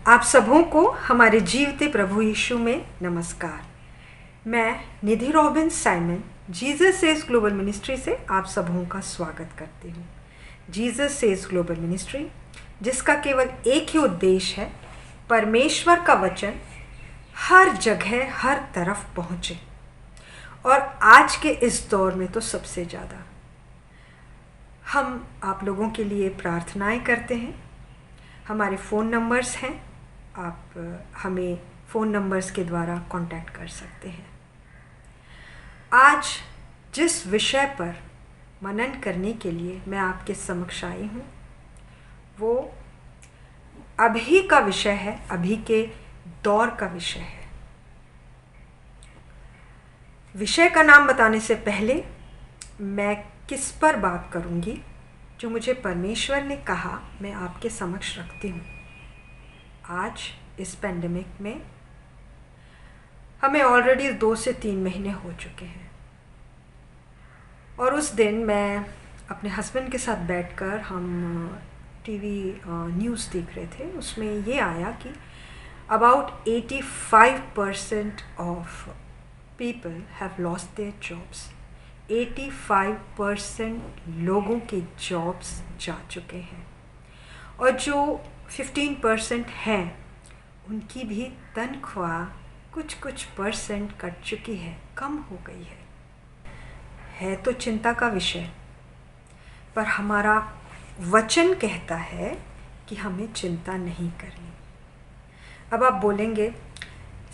आप सबों को हमारे जीवते प्रभु यीशु में नमस्कार। मैं Nidhi Robin Simon Jesus says global ministry से आप सबों का स्वागत करती हूँ। जीसस सेज ग्लोबल मिनिस्ट्री, जिसका केवल एक ही उद्देश्य है, परमेश्वर का वचन हर जगह हर तरफ पहुँचे। और आज के इस दौर में तो सबसे ज़्यादा हम आप लोगों के लिए प्रार्थनाएं करते हैं। हमारे फ़ोन नंबर्स हैं, आप हमें फ़ोन नंबर्स के द्वारा कांटेक्ट कर सकते हैं। आज जिस विषय पर मनन करने के लिए मैं आपके समक्ष आई हूँ, वो अभी का विषय है, अभी के दौर का विषय है। विषय का नाम बताने से पहले मैं किस पर बात करूँगी, जो मुझे परमेश्वर ने कहा, मैं आपके समक्ष रखती हूँ। आज इस पेंडेमिक में हमें ऑलरेडी 2 से 3 महीने हो चुके हैं, और उस दिन मैं अपने हस्बैंड के साथ बैठकर हम टीवी न्यूज़ देख रहे थे। उसमें ये आया कि about 85% of people have lost their jobs. 85% लोगों के जॉब्स जा चुके हैं, और जो 15% हैं उनकी भी तनख्वाह कुछ परसेंट कट चुकी है, कम हो गई है तो चिंता का विषय। पर हमारा वचन कहता है कि हमें चिंता नहीं करनी। अब आप बोलेंगे,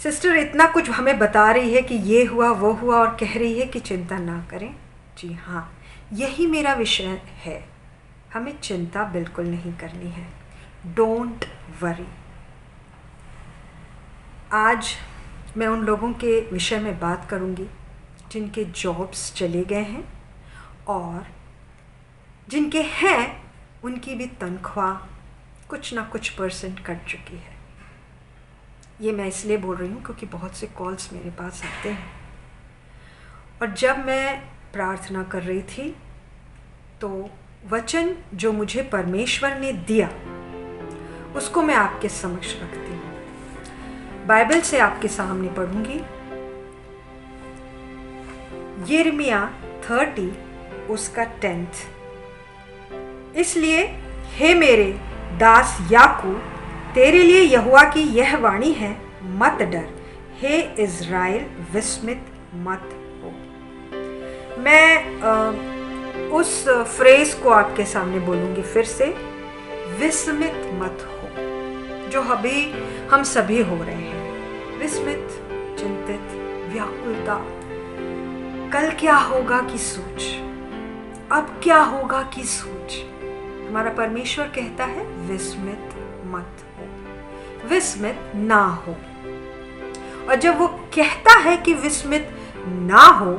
सिस्टर इतना कुछ हमें बता रही है कि ये हुआ वो हुआ और कह रही है कि चिंता ना करें। जी हाँ, यही मेरा विषय है। हमें चिंता बिल्कुल नहीं करनी है। Don't worry. आज मैं उन लोगों के विषय में बात करूंगी जिनके जॉब्स चले गए हैं, और जिनके हैं उनकी भी तनख्वाह कुछ ना कुछ परसेंट कट चुकी है। ये मैं इसलिए बोल रही हूँ क्योंकि बहुत से कॉल्स मेरे पास आते हैं, और जब मैं प्रार्थना कर रही थी तो वचन जो मुझे परमेश्वर ने दिया उसको मैं आपके समक्ष रखती हूँ। बाइबल से आपके सामने पढ़ूंगी। यिर्मयाह 30 उसका 10। इसलिए हे मेरे दास याकूब, तेरे लिए यहोवा की यह वाणी है, मत डर, हे इज़राइल विस्मित मत हो। मैं उस फ्रेज को आपके सामने बोलूँगी फिर से, विस्मित मत हो, जो अभी हम सभी हो रहे हैं। विस्मित, चिंतित, व्याकुलता, कल क्या होगा की सोच, अब क्या होगा की सोच। हमारा परमेश्वर कहता है विस्मित मत हो, विस्मित ना हो। और जब वो कहता है कि विस्मित ना हो,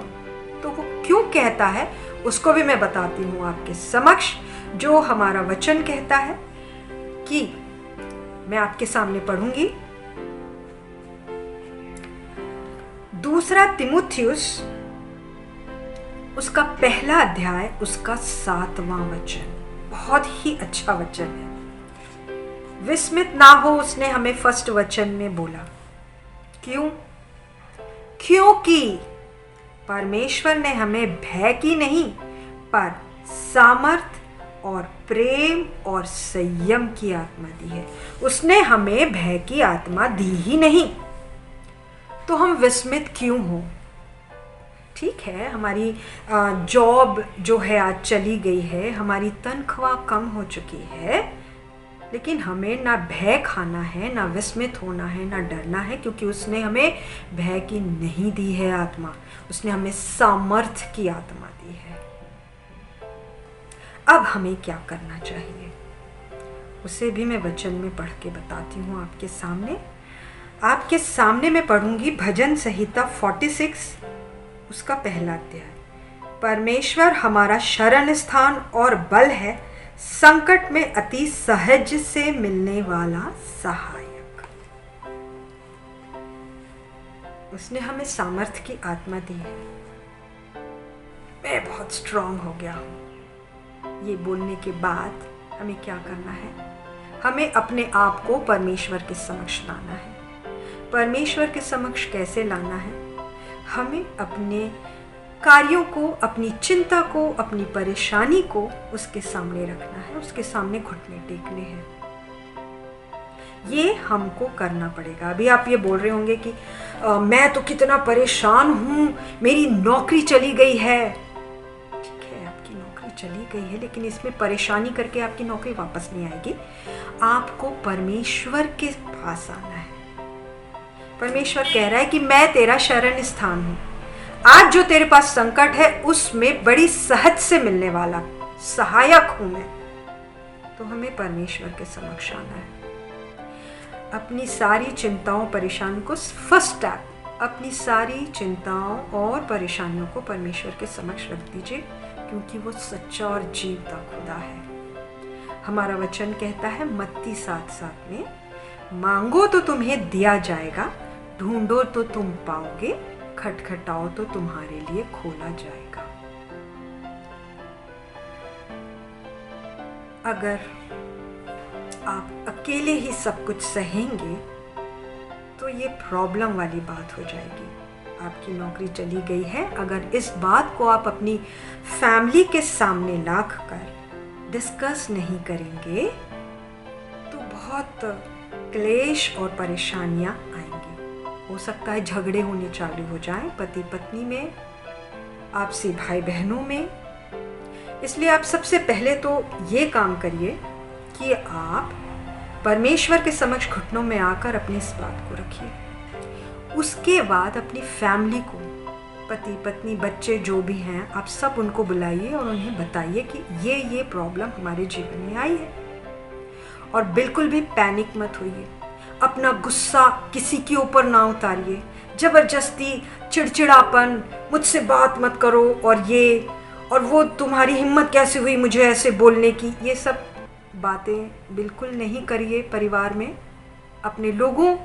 तो वो क्यों कहता है उसको भी मैं बताती हूँ आपके समक्ष। जो हमारा वचन कहता है कि मैं आपके सामने पढ़ूंगी। 2 तिमुथियुस उसका 1 अध्याय उसका 7वां वचन, बहुत ही अच्छा वचन है। विस्मित ना हो, उसने हमें फर्स्ट वचन में बोला। क्यों? क्योंकि परमेश्वर ने हमें भय की नहीं, पर सामर्थ और प्रेम और संयम की आत्मा दी है। उसने हमें भय की आत्मा दी ही नहीं, तो हम विस्मित क्यों हो? ठीक है, हमारी जॉब जो है आज चली गई है, हमारी तनख्वाह कम हो चुकी है, लेकिन हमें ना भय खाना है, ना विस्मित होना है, ना डरना है, क्योंकि उसने हमें भय की नहीं दी है आत्मा, उसने हमें सामर्थ की आत्मा दी है। अब हमें क्या करना चाहिए उसे भी मैं वचन में पढ़ के बताती हूँ आपके सामने। आपके सामने मैं पढ़ूंगी भजन संहिता 46 उसका 1 अध्याय। परमेश्वर हमारा शरण स्थान और बल है, संकट में अति सहज से मिलने वाला सहायक। उसने हमें सामर्थ की आत्मा दी है। मैं बहुत स्ट्रांग हो गया हूँ। ये बोलने के बाद हमें क्या करना है? हमें अपने आप को परमेश्वर के समक्ष लाना है। परमेश्वर के समक्ष कैसे लाना है? हमें अपने कार्यों को, अपनी चिंता को, अपनी परेशानी को उसके सामने रखना है, उसके सामने घुटने टेकने हैं। ये हमको करना पड़ेगा। अभी आप ये बोल रहे होंगे कि मैं तो कितना परेशान हूँ, मेरी नौकरी चली गई है। ठीक है, आपकी नौकरी चली गई है, लेकिन इसमें परेशानी करके आपकी नौकरी वापस नहीं आएगी। आपको परमेश्वर के पास आना है। परमेश्वर कह रहा है कि मैं तेरा शरण स्थान हूँ। आज जो तेरे पास संकट है उसमें बड़ी सहज से मिलने वाला सहायक हूँ मैं। तो हमें परमेश्वर के समक्ष आना है। अपनी सारी चिंताओं परेशानियों को, फर्स्ट स्टेप, अपनी सारी चिंताओं और परेशानियों को परमेश्वर के समक्ष रख दीजिए, क्योंकि वो सच्चा और जीवता खुदा है। हमारा वचन कहता है मत्ती 7:7 में, मांगो तो तुम्हें दिया जाएगा, ढूंढो तो तुम पाओगे, खटखटाओ तो तुम्हारे लिए खोला जाएगा। अगर आप अकेले ही सब कुछ सहेंगे तो ये प्रॉब्लम वाली बात हो जाएगी। आपकी नौकरी चली गई है, अगर इस बात को आप अपनी फैमिली के सामने लाख कर डिस्कस नहीं करेंगे तो बहुत क्लेश और परेशानियां आएंगी। हो सकता है झगड़े होने चालू हो जाएं, पति पत्नी में, आपसी भाई बहनों में। इसलिए आप सबसे पहले तो ये काम करिए कि आप परमेश्वर के समक्ष घुटनों में आकर अपनी इस बात को रखिए। उसके बाद अपनी फैमिली को, पति पत्नी बच्चे जो भी हैं, आप सब उनको बुलाइए और उन्हें बताइए कि ये प्रॉब्लम हमारे जीवन में आई है। और बिल्कुल भी पैनिक मत होइए, अपना गुस्सा किसी के ऊपर ना उतारिए, जबरदस्ती चिड़चिड़ापन, मुझसे बात मत करो और वो तुम्हारी हिम्मत कैसे हुई मुझे ऐसे बोलने की, ये सब बातें बिल्कुल नहीं करिए परिवार में। अपने लोगों,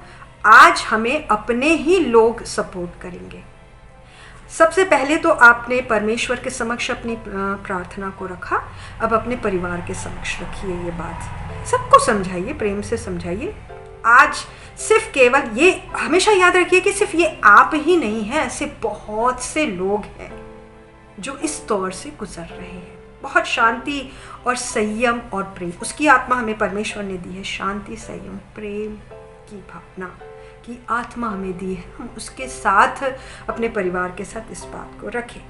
आज हमें अपने ही लोग सपोर्ट करेंगे। सबसे पहले तो आपने परमेश्वर के समक्ष अपनी प्रार्थना को रखा, अब अपने परिवार के समक्ष रखिए। ये बात सबको समझाइए, प्रेम से समझाइए। आज सिर्फ केवल ये हमेशा याद रखिए कि सिर्फ ये आप ही नहीं है, ऐसे बहुत से लोग हैं जो इस दौर से गुजर रहे हैं। बहुत शांति और संयम और प्रेम, उसकी आत्मा हमें परमेश्वर ने दी है। शांति, संयम, प्रेम की भावना की आत्मा हमें दी है। हम उसके साथ, अपने परिवार के साथ इस बात को रखें।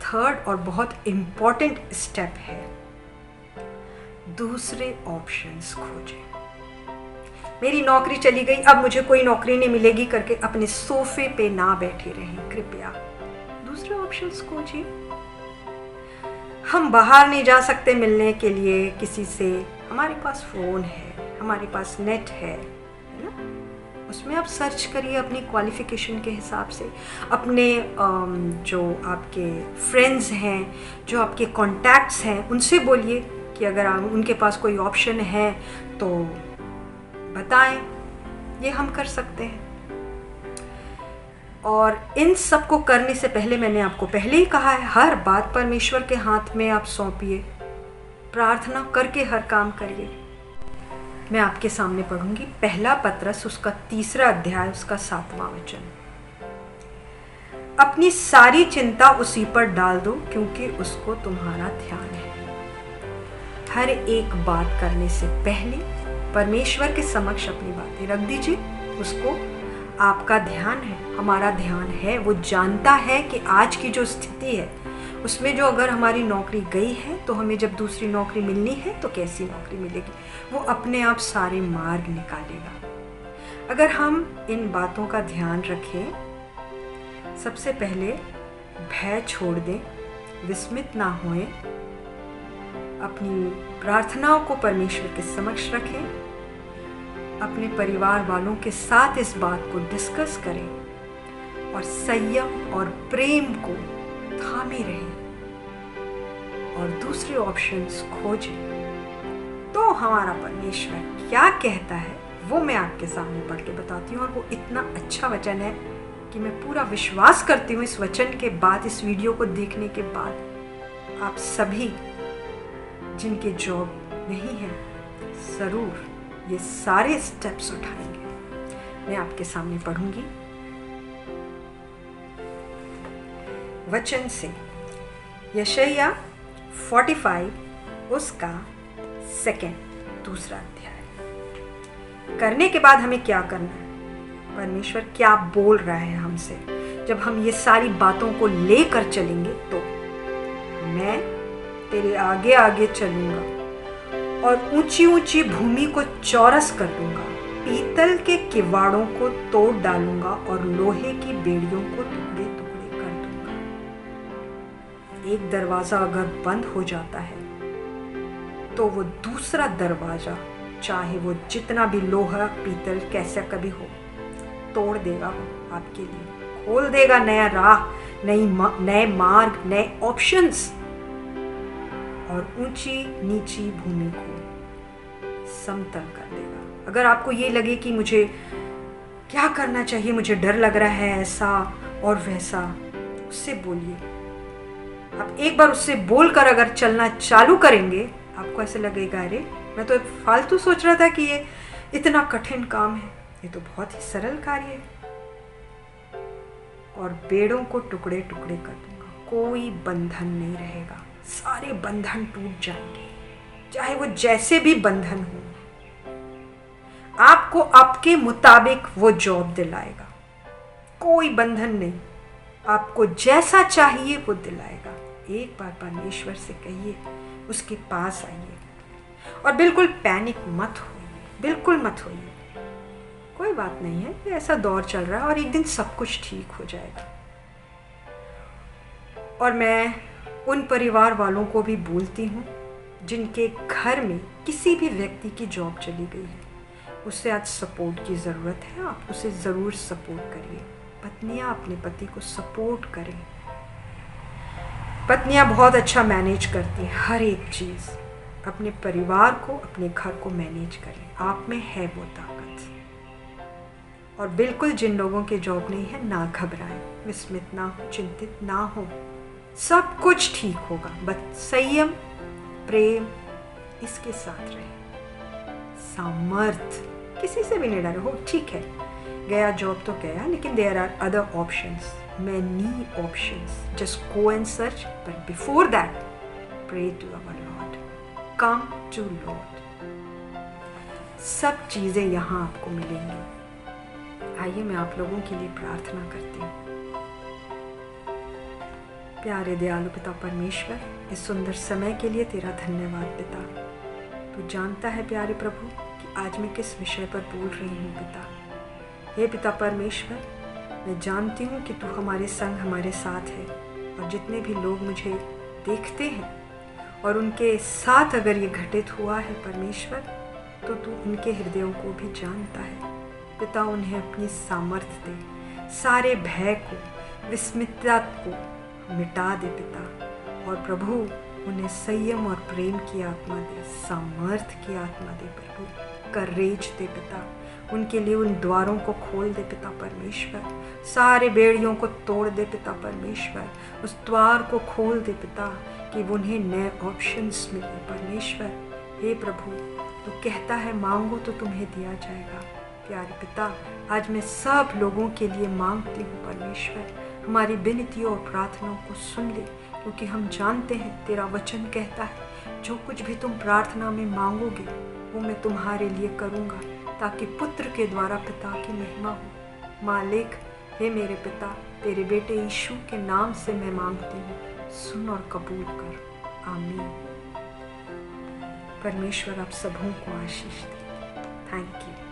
थर्ड और बहुत इम्पॉर्टेंट स्टेप है, दूसरे ऑप्शंस खोजें। मेरी नौकरी चली गई, अब मुझे कोई नौकरी नहीं मिलेगी करके अपने सोफे पे ना बैठे रहें। कृपया दूसरे ऑप्शंस खोजिए। हम बाहर नहीं जा सकते मिलने के लिए किसी से, हमारे पास फ़ोन है, हमारे पास नेट है ना, उसमें आप सर्च करिए अपनी क्वालिफ़िकेशन के हिसाब से। अपने जो आपके फ्रेंड्स हैं, जो आपके कॉन्टैक्ट्स हैं, उनसे बोलिए कि अगर उनके पास कोई ऑप्शन है तो बताएं। ये हम कर सकते हैं। और इन सब को करने से पहले मैंने आपको पहले ही कहा है, हर बात परमेश्वर के हाथ में आप सौंपिए, प्रार्थना करके हर काम करिए। मैं आपके सामने पढ़ूंगी पहला पत्रस उसका 3 अध्याय उसका 7वां वचन। अपनी सारी चिंता उसी पर डाल दो, क्योंकि उसको तुम्हारा ध्यान है। हर एक बात करने से पहले परमेश्वर के समक्ष अपनी बातें रख दीजिए। उसको आपका ध्यान है, हमारा ध्यान है। वो जानता है कि आज की जो स्थिति है उसमें जो अगर हमारी नौकरी गई है तो हमें जब दूसरी नौकरी मिलनी है तो कैसी नौकरी मिलेगी, वो अपने आप सारे मार्ग निकालेगा। अगर हम इन बातों का ध्यान रखें, सबसे पहले भय छोड़ दें, विस्मित ना होएं, अपनी प्रार्थनाओं को परमेश्वर के समक्ष रखें, अपने परिवार वालों के साथ इस बात को डिस्कस करें और संयम और प्रेम को थामे रहें और दूसरे ऑप्शंस खोजें। तो हमारा परमेश्वर क्या कहता है वो मैं आपके सामने पढ़ के बताती हूँ। और वो इतना अच्छा वचन है कि मैं पूरा विश्वास करती हूँ इस वचन के बाद, इस वीडियो को देखने के बाद, आप सभी जिनके जॉब नहीं है ज़रूर ये सारे स्टेप्स उठाएंगे। मैं आपके सामने पढ़ूंगी वचन से यशायाह 45 उसका दूसरा अध्याय। करने के बाद हमें क्या करना है, परमेश्वर क्या बोल रहा है हमसे। जब हम ये सारी बातों को लेकर चलेंगे तो मैं तेरे आगे आगे चलूंगा और ऊंची ऊंची भूमि को चौरस कर दूंगा, पीतल के किवाड़ों को तोड़ डालूंगा और लोहे की बेड़ियों को टुकड़े टुकड़े कर दूंगा। एक दरवाजा अगर बंद हो जाता है तो वो दूसरा दरवाजा, चाहे वो जितना भी लोहा पीतल कैसा कभी हो, तोड़ देगा वो आपके लिए, खोल देगा नया राह, नए मार्ग, नए ऑप्शंस, और ऊंची नीची भूमि को समतल कर देगा। अगर आपको ये लगे कि मुझे क्या करना चाहिए, मुझे डर लग रहा है ऐसा और वैसा, उससे बोलिए। आप एक बार उससे बोलकर अगर चलना चालू करेंगे, आपको ऐसे लगेगा अरे मैं तो फालतू सोच रहा था कि ये इतना कठिन काम है, ये तो बहुत ही सरल कार्य है। और बेड़ों को टुकड़े टुकड़े कर दूंगा, कोई बंधन नहीं रहेगा, सारे बंधन टूट जाएंगे, चाहे वो जैसे भी बंधन हो। आपको आपके मुताबिक वो जॉब दिलाएगा, कोई बंधन नहीं, आपको जैसा चाहिए वो दिलाएगा। एक बार परमेश्वर से कहिए, उसके पास आइए और बिल्कुल पैनिक मत होइए, बिल्कुल मत होइए। कोई बात नहीं है, ये ऐसा दौर चल रहा है और एक दिन सब कुछ ठीक हो जाएगा। और मैं उन परिवार वालों को भी बोलती हूँ जिनके घर में किसी भी व्यक्ति की जॉब चली गई है, उससे आज सपोर्ट की ज़रूरत है, आप उसे ज़रूर सपोर्ट करिए। पत्नियाँ अपने पति को सपोर्ट करें। पत्नियाँ बहुत अच्छा मैनेज करती हैं हर एक चीज़, अपने परिवार को, अपने घर को मैनेज करें, आप में है वो ताकत। और बिल्कुल जिन लोगों के जॉब नहीं है, ना घबराएं, विस्मित ना हो, चिंतित ना हो, सब कुछ ठीक होगा। बस संयम, प्रेम इसके साथ रहे, सामर्थ, किसी से भी नहीं डरे हो। ठीक है, गया जॉब तो गया, लेकिन there are other options, many options. Just go and search, but before that, pray to our Lord. Come to Lord. सब चीज़ें यहाँ आपको मिलेंगी। आइए मैं आप लोगों के लिए प्रार्थना करती हूँ। प्यारे दयालु पिता परमेश्वर, इस सुंदर समय के लिए तेरा धन्यवाद पिता। तू जानता है प्यारे प्रभु कि आज मैं किस विषय पर बोल रही हूँ पिता। हे पिता परमेश्वर, मैं जानती हूँ कि तू हमारे संग, हमारे साथ है, और जितने भी लोग मुझे देखते हैं और उनके साथ अगर ये घटित हुआ है परमेश्वर, तो तू उनके हृदयों को भी जानता है पिता। उन्हें अपनी सामर्थ्य दे, सारे भय को, विस्मितता को मिटा दे पिता। और प्रभु उन्हें संयम और प्रेम की आत्मा दे, सामर्थ्य की आत्मा दे प्रभु, करेज दे पिता। उनके लिए उन द्वारों को खोल दे पिता परमेश्वर, सारे बेड़ियों को तोड़ दे पिता परमेश्वर, उस द्वार को खोल दे पिता कि उन्हें नए ऑप्शंस मिले परमेश्वर। हे प्रभु, तो कहता है मांगो तो तुम्हें दिया जाएगा। प्यारे पिता, आज मैं सब लोगों के लिए मांगती हूँ परमेश्वर, हमारी विनतियों और प्रार्थनाओं को सुन ले, क्योंकि हम जानते हैं तेरा वचन कहता है जो कुछ भी तुम प्रार्थना में मांगोगे वो मैं तुम्हारे लिए करूँगा, ताकि पुत्र के द्वारा पिता की महिमा हो। मालिक, हे मेरे पिता, तेरे बेटे यीशु के नाम से मैं मांगती हूँ, सुन और कबूल कर। आमीन। परमेश्वर आप सबों को आशीष दे। Thank you.